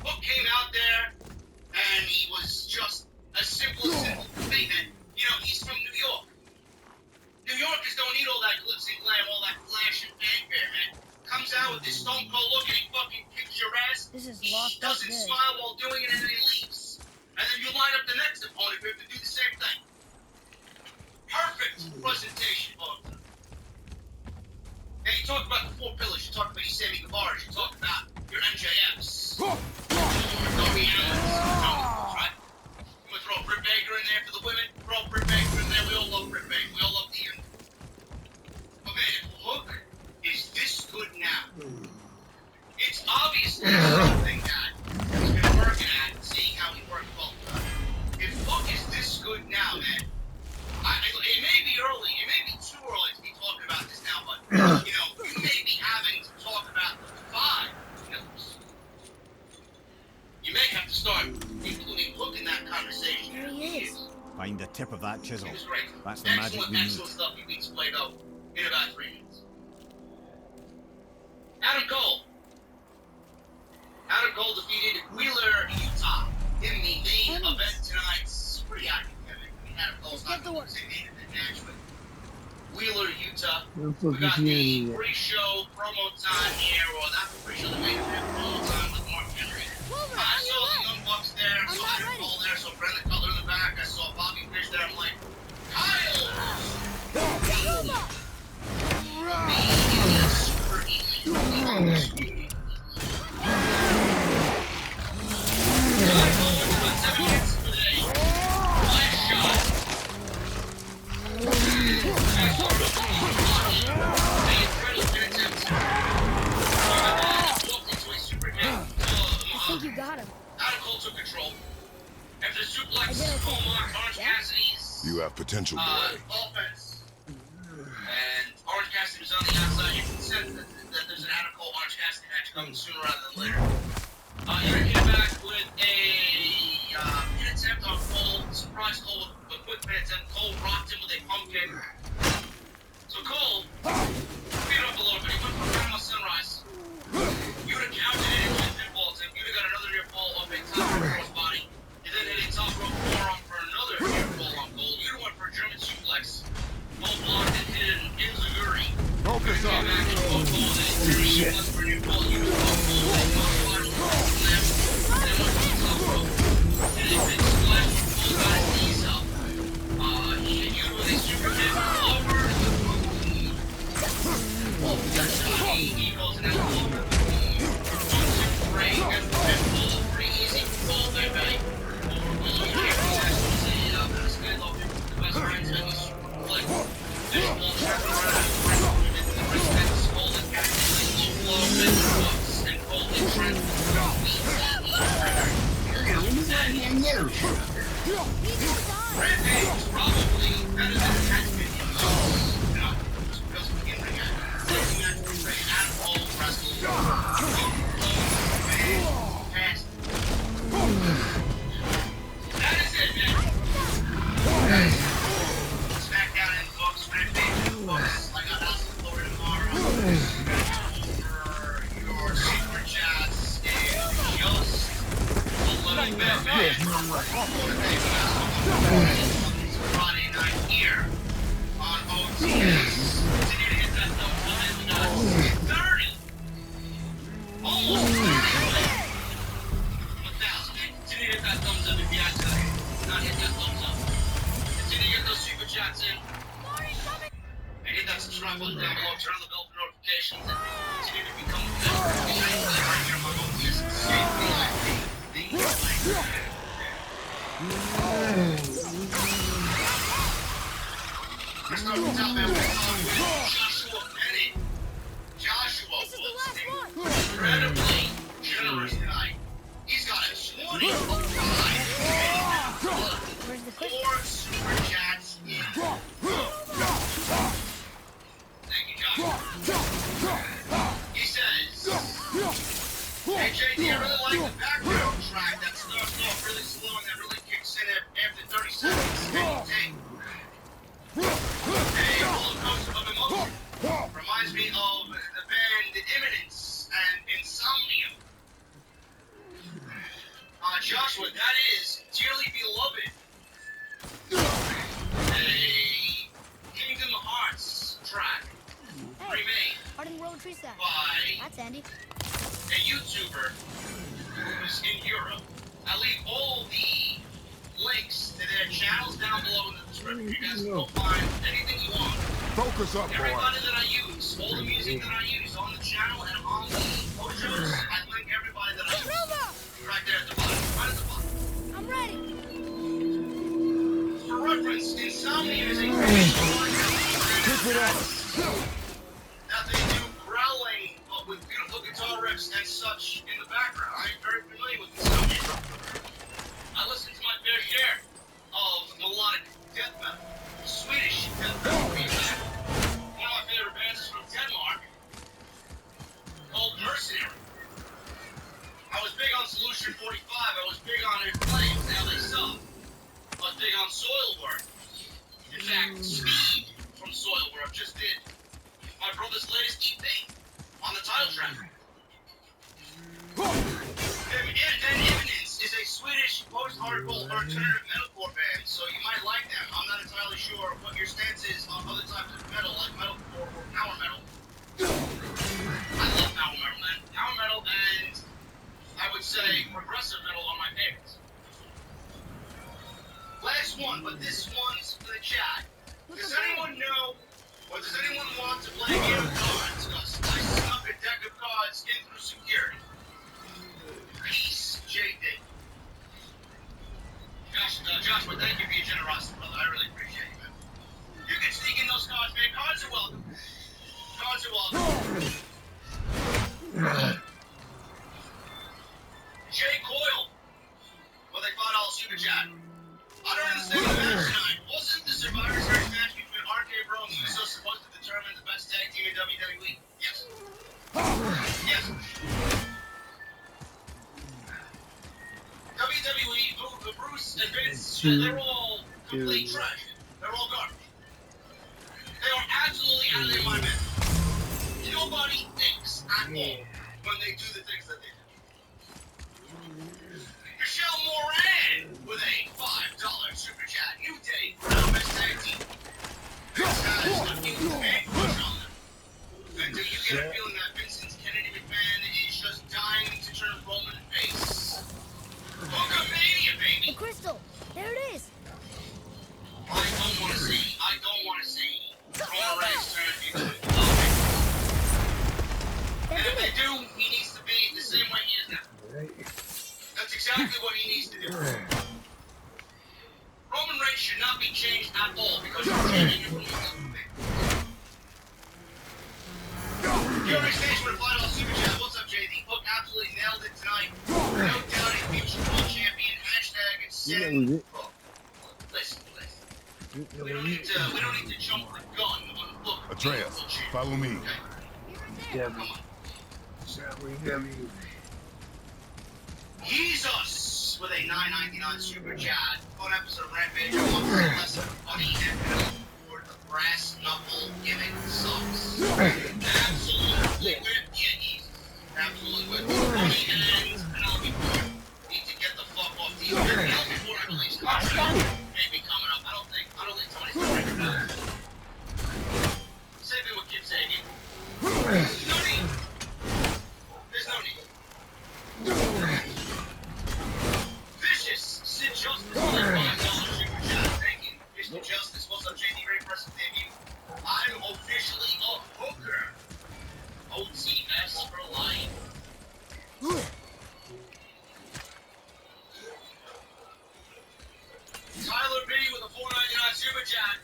Hook came out there, and he was just a simple thing that, you know, he's from New York. New Yorkers don't need all that glitz and glam, all that flash and fanfare, man. Comes out with this Stone Cold look and he fucking kicks your ass. This is He locked up doesn't good. smile while doing it and then he leaves. And then you line up the next opponent for him to do the same thing. Perfect presentation, folks. And you talk about the 4 pillars, you talk about your Sammy Guevara, you talk about your MJFs. Your Darby Allins, right? You want to throw Britt Baker in there for the women? Throw Britt Baker in there. We all love Britt Baker. We all love the end. But man, if Hook is this good now, it's obviously something that he's been working at and seeing how he worked well. If Hook is this good now, man, it may be early, it may be too early to be talking about this now, but you know, you may be having to talk about the 5 pillars. You may have to start including Hook in that conversation. There he is. Find the tip of that chisel. He was great. That's the magic we need. Excellent stuff. He beats Plato in about 3 minutes. Adam Cole. Adam Cole defeated Wheeler Utah in the main event tonight. It's pretty academic. I mean, Adam Cole's not going to say main event match, but Wheeler Utah. We got the pre-show promo time here, or not the pre-show, the main event promo time with Mark Henry. I saw the Young Bucks there, I saw Adam Cole there, I saw Brendan Cutler in the back, I saw Bobby Fish there. I'm like, Kyle! I think you got him. Out took control. After suplex, I did okay. Omar, Orange Yeah? Cassidy's You have potential, boy. offense. And Orange Cassidy was on the outside. You can sense that there's an Adam Cole Orange Cassidy match coming sooner rather than later. You're here back with an attempt on Cole. Surprise Cole with a quick pin attempt. Cole rocked him with a pump kick. So Cole beat up a little bit. He went for Panama Sunrise. You would have counted it into a pinball attempt. You would have got another near fall off a top rope cross body. You then hit a top rope forearm for another near fall on Cole. You went for a German suplex. Cole blocked and hit an Enziguri. Focus up. Friday night here on OTS. Continue to hit that thumbs up. 30. Almost 30. 1,000. Continue to hit that thumbs up if you had to not hit that thumbs up. Continue to get those super chats in. And hit that subscribe button down below. Turn on the bell for notifications. And continue to become a member. Right here on OTS. Joshua Bennett. Joshua was incredibly generous tonight. He's got a 25. Where's the 4 super chats in. Thank you, Joshua. He says, hey, JD, I really like the background track that starts off really slow and that really kicks in after 30 seconds. A roller coaster of emotion. Reminds me of the band Imminence and Insomnia. Joshua, that is dearly beloved. A Kingdom Hearts track remade Arden World Tree Staff. by That's Andy. a YouTuber who's in Europe. I leave all the links to their channels down below in the description. You guys can go find anything you want. Focus up, boy. Everybody that I use, all the music that I use on the channel and on the photos, I link everybody that I use. Right there at the bottom. Right at the bottom. I'm ready. For reference, Insomnia is a Keep it up. that they do growling with beautiful guitar riffs and such in the background. I am very familiar with Insomnia. I listen to my fair share of melodic death metal, Swedish death metal. One of my favorite bands is from Denmark, called Mercenary. I was big on Solution 45. I was big on In Flames. Now they suck. I was big on Soilwork. In fact, Speed from Soilwork just did my brother's latest EP on the title track. And Imminence is a Swedish post-hardcore alternative metalcore band, so you might like them. I'm not entirely sure what your stance is on other types of metal, like metalcore or power metal. I love power metal, man. Power metal and, I would say, progressive metal are my favorites. Last one, but this one's for the chat. Does anyone know, or does anyone want to play a game of cards? I snuck a deck of cards Jay Coyle with a $5 super chat. I don't understand the match tonight. Wasn't the Survivor Series match between RK Bro and Uso supposed to determine the best tag team in WWE? Yes. Yes. WWE, Bruce and Vince, they're all complete trash. They're all garbage. They are absolutely out of their mind. Nobody thinks at all when they do the things that they do. Michelle Moran with a $5 super chat. New Day, Brown Best Tag Team. Vince has a huge big push on them. And do you get a feeling that Vincent Kennedy McMahon is just dying to turn Roman face? Hulkamania, baby! The crystal! There it is! I don't want to see Roman Reigns turn into a and if they do, he needs to be the same way he is now. That's exactly what he needs to do. Roman Reigns should not be changed at all because you're changing him from Fury Stage with a $5 super chat. What's up, JD? Hook absolutely nailed it tonight. No doubting future world champion. Hashtag insanity. Listen. We don't need to jump the gun on Hook. Atreus, follow me. Yeah, Come on. WWE. Jesus with a $9.99 super chat. Fun episode of Rampage. I want to say less of funny and for the brass knuckle gimmick sucks. Absolutely with Jesus. Absolutely with Funny and Penelope Ford need to get the fuck off the Penelope Ford, I believe, is maybe coming up. I don't think Tony's gonna recognize it. Same thing with Kip Sabian. No need. There's no need. Vicious Sid Justice with a $5 super chat. Thank you. Mr. Justice, what's up, JD? Very impressive debut. I'm officially a hooker. OTS for life. Tyler B with a $4.99 super chat.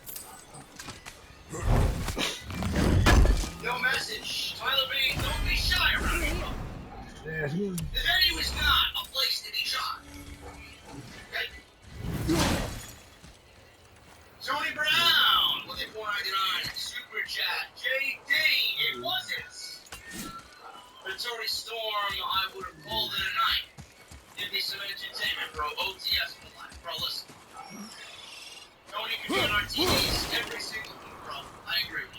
No message. Tyler B, don't be shy around me, bro. Yeah, The venue is not a place to be shy. Okay? Tony Brown with a $4.99 super chat. JD, it wasn't. But Tony Storm, I would have called it a night. Give me some entertainment, bro. OTS for life. Bro, listen. Tony can be on our TVs every single week, bro. I agree with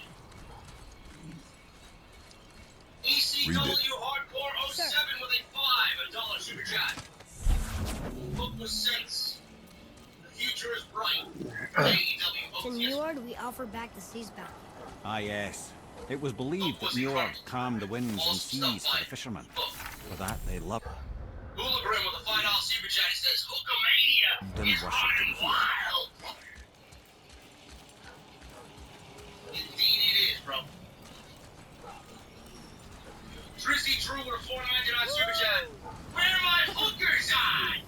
you. ECW Hardcore 07 with a $5 super chat. Book was sense. The future is bright. AEW To OTS. Njord, we offer back the seas battle. Ah, yes. It was believed that Njord calmed the winds and seas for the fishermen. For that, they loved Hooligrim with a $5 super chat. He says, Hulkamania is running wild. Indeed it is, bro. Drizzy Drew with a $4.99 super chat. Where my hookers at?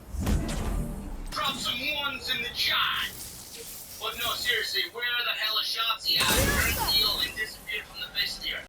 Drop some ones in the chat. But no, seriously, where the hell is Shotzi at? Where's the